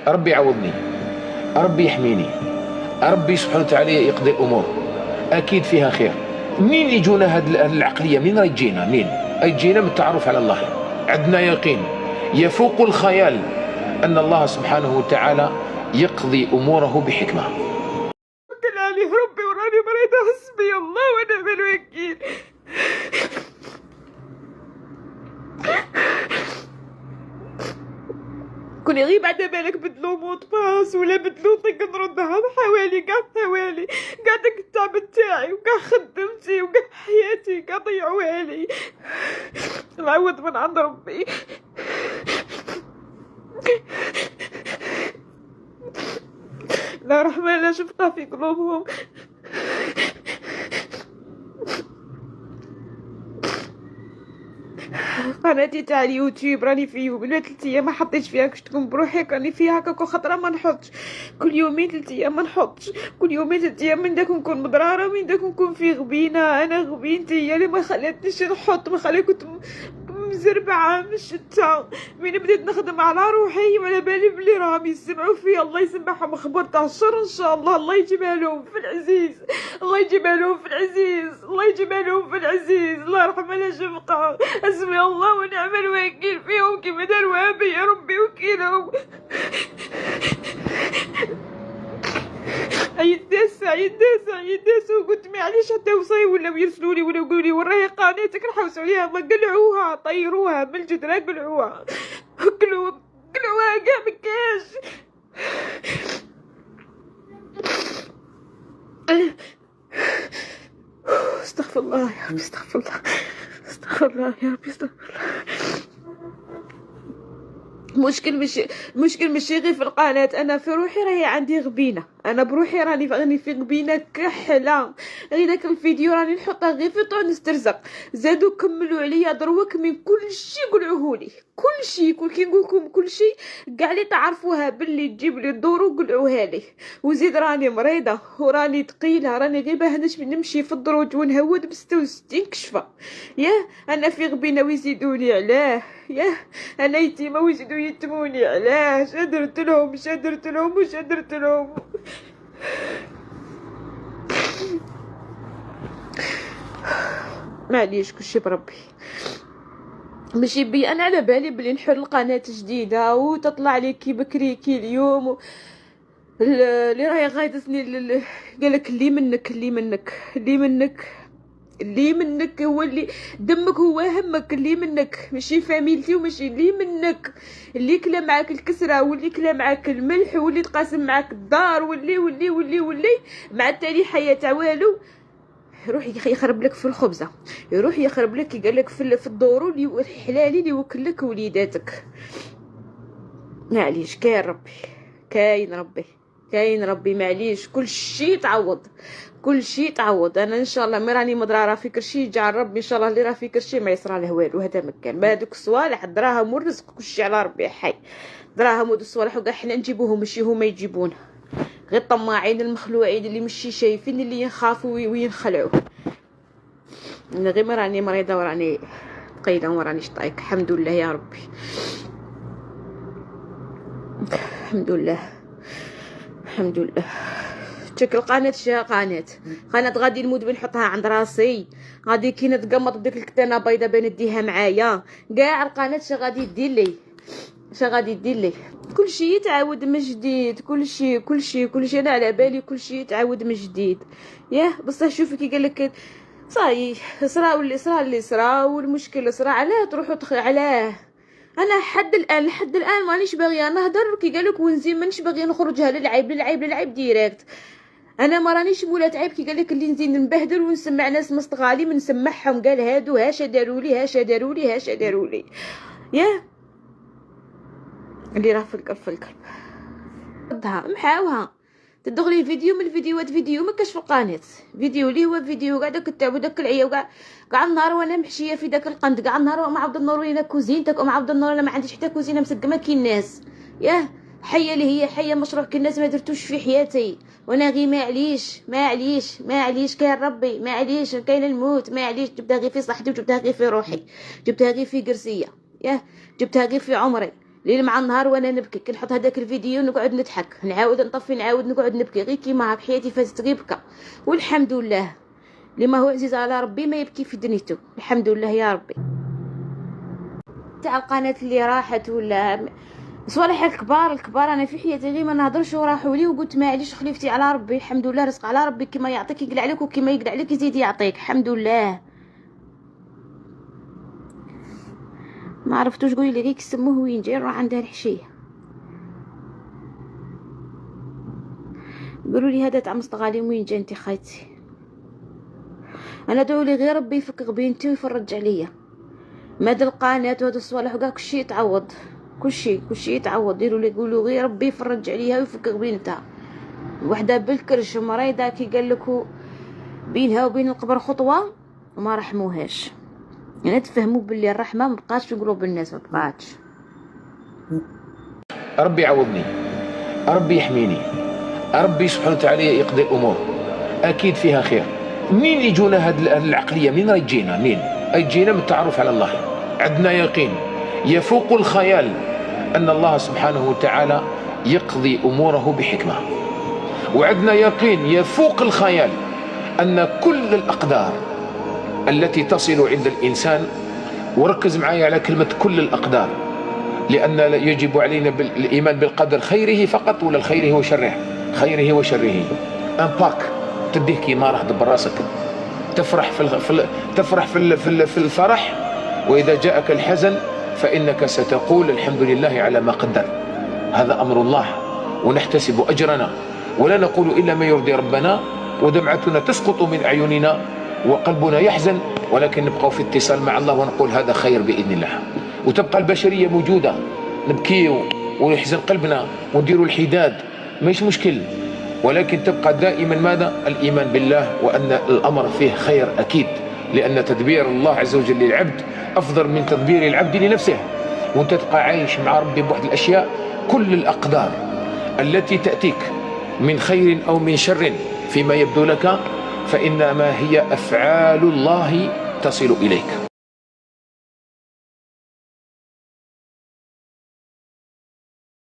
ربي يعوضني، ربي يحميني، ربي سبحانه وتعالى يقضي الامور، اكيد فيها خير. منين يجونا هاد العقليه؟ منين راهي تجينا؟ منين راهي تجينا؟ من التعرف على الله. عندنا يقين يفوق الخيال ان الله سبحانه وتعالى يقضي اموره بحكمه. توكل عليه ربي وراني مريضة، حسبي الله ونعم الوكيل. كون يغيب على بالك بدلو موت باس ولا بدلو طيق نردها حوالي كاع داك التعب تاعي وكاع خدمتي وكاع حياتي كاع ضيعوها لي. العوض من عند ربي. لا رحمة لا شفقة في قلوبهم. قناتي تاع اليوتيوب راني فيه بلا 3 ايام ما حطيتش فيها، كنت تكون بروحي راني فيها هكا كل خطره ما نحطش، كل يومين 3 ايام ما نحطش، كل يومين 3 ايام من داك نكون مضراره، من داك نكون في غبينه. انا غبينتي هي اللي ما خلاتنيش نحط، ما خلي كنت مزربعه من الشتا. من بديت نخدم على روحي وعلى بالي بلي راهم يسمعوا فيا، الله يسمعهم خبر تاع الشر ان شاء الله. الله يجيبها لهم في العزيز، الله يجيبها لهم في العزيز، الله يجيبها لهم في العزيز. الله يرحمها لا شفقه. حسبي الله ونعم الوكيل فيهم كيما داروها بيا، ربي وكيلهم. عيدت وقلت معليش حتى وصاي ولاو يرسلوا لي ولا يقولوا لي وين راهي قناتك، نحوسوا عليها ما قلعوها، طيروها من الجدرة، قلعوها كاع مكاش. استغفر الله يا ربي، استغفر الله، استغفر الله يا ربي، استغفر الله. مشكل ماشي غير في القناة، انا في روحي راهي عندي غبينه، انا بروحي راني في غبينه كحله. غير داك الفيديو راني نحطها غير في طون نسترزق، زادو كملوا عليا دروك من كل شيء قلعوهولي، كل شيء كي نقول لكم كل شيء كاع اللي تعرفوها باللي تجيب لي الدور وقلعوها لي. وزيد راني مريضه وراني ثقيله، راني غير باهنش نمشي في الدروج ونهود ب 66 كشفه. ياه انا في غبينه ويزيدوني علاه، ياه انا يتيمه ويزيدوا يتموني علاه. شدرت لهم. معليش كلشي بربي، ماشي بي. انا على بالي بلي نحل قناه جديده وتطلع لي كي بكري كي اليوم اللي راهي غايدتني قالك اللي منك هو اللي دمك هو همك، اللي منك ماشي فاميلتي وماشي اللي منك، اللي كلا معاك الكسره واللي كلا معاك الملح واللي تقاسم معاك الدار واللي مع التالي حياه تاع والو. يروح يخرب لك في الخبزه، يروح يخرب لك قال لك في الدور اللي حلالي اللي يوكل لك وليداتك. معليش كاين ربي معليش، كل شيء تعوض. انا ان شاء الله مي راني مضراره في كرشي يجعل ربي ان شاء الله اللي راه في كرشي ما يصرى له والو. هذا مكان ما هذوك الصوالح الدراهم والرزق كلشي على ربي حي، دراهم ودو الصوالح وكاع حنا نجيبوهم ماشي هما يجيبونا، غير طماعين المخلوعين اللي ماشي شايفين اللي يخافوا وينخلعوا. انا غير ما راني مريضه وراني ثقيله وراني شطايك. الحمد لله يا ربي، الحمد لله. تشك القناة شا قناة غادي نموت بنحطها عند راسي، غادي كي نتقمط بديك الكتانه بيضه بنديها معايا كاع القناة شا غادي دير لي كل شيء يتعاود من جديد، كل شيء انا على بالي كل شيء يتعاود من جديد. ياه بصح شوفي كي قالك صاي صرا اللي صرا والمشكل صرا، علاه تروحوا علاه؟ انا لحد الان مانيش باغيه نهضر كي قالك ونزيد، مانيش باغيه نخرجها للعيب ديريكت. انا ما رانيش مولات عيب كي قالك اللي نزيد نبهدل ونسمع ناس مستغالي من نسمعهم قال هادو هاشا داروا لي ياه اللي راه في القلب ردها محاوها تدخلي فيديو من الفيديوهات، فيديو ما كاش في القناه، فيديو اللي هو فيديو كاع داك التعب وداك العيا وكاع النهار وانا محشيه في داك القند، كاع النهار ما عاود النور لينا كوزينتك وما عاود النور انا ما عنديش حتى كوزينه مسقمه كي الناس. ياه حيه اللي هي حيه مشروع كي الناس ما درتوش في حياتي، وانا غير معليش كاين ربي، معليش كاين الموت، معليش جبتها غير في صحتي وجبتها غير في روحي، جبتها غير في قرسيه، ياه جبتها غير في عمري. ليل مع النهار وانا نبكي، كنحط هذاك الفيديو نقعد نضحك، نعاود نطفي نعاود نقعد نبكي، غير كيما هاك حياتي فاتت غير بكا. والحمد لله لما هو عزيز على ربي ما يبكي في دنيته، الحمد لله يا ربي. تاع القناه اللي راحت ولا صوالح الكبار انا في حياتي غير ما نهضرش وراحوا لي، وقلت معليش خليفتي على ربي، الحمد لله رزق على ربي، كيما يعطيك يقلع عليك وكيما يقلع عليك يزيد يعطيك، الحمد لله. ما عرفتوش قولي لي غير كسموه وين جاي نروح عندها الحشيه. قولوا لي هذا تاع مستغالي وين جا انت خايتي؟ انا ادعو لي غير ربي يفك غبينتي ويفرج عليا. ماد القناه وهذا الصوالح وكاع كلشي يتعوض، كلشي يتعوض. ديروا لي قولوا غير ربي يفرج عليها ويفك غبينتها. وحده بالكرش مريضه كي قال لك بينها وبين القبر خطوه وما رحموهاش. يعني تفهموا باللي الرحمه ما بقاتش في قلوب الناس، ما بقاتش. ربي يعوضني، ربي يحميني، ربي سبحانه وتعالى يقضي الامور، اكيد فيها خير. منين يجونا هذه العقليه؟ منين راهي تجينا؟ منين تجينا؟ من التعرف على الله. عندنا يقين يفوق الخيال ان الله سبحانه وتعالى يقضي اموره بحكمه، وعندنا يقين يفوق الخيال ان كل الاقدار التي تصل عند الانسان، وركز معايا على كلمه كل الاقدار، لان يجب علينا الايمان بالقدر، خيره فقط ولا خيره وشره؟ خيره وشره. ان باك تديه كيما راه دبر راسك، تفرح في الفرح، واذا جاءك الحزن فانك ستقول الحمد لله على ما قدر. هذا امر الله، ونحتسب اجرنا ولا نقول الا ما يرضي ربنا، ودمعتنا تسقط من اعيننا وقلبنا يحزن، ولكن نبقى في اتصال مع الله ونقول هذا خير باذن الله. وتبقى البشريه موجوده، نبكيو ويحزن قلبنا ونديروا الحداد، مش مشكل، ولكن تبقى دائما ماذا؟ الايمان بالله، وان الامر فيه خير اكيد، لان تدبير الله عز وجل للعبد افضل من تدبير العبد لنفسه. وانت تبقى عايش مع ربي بواحد الاشياء، كل الاقدار التي تاتيك من خير او من شر فيما يبدو لك، فانما هي افعال الله تصل اليك.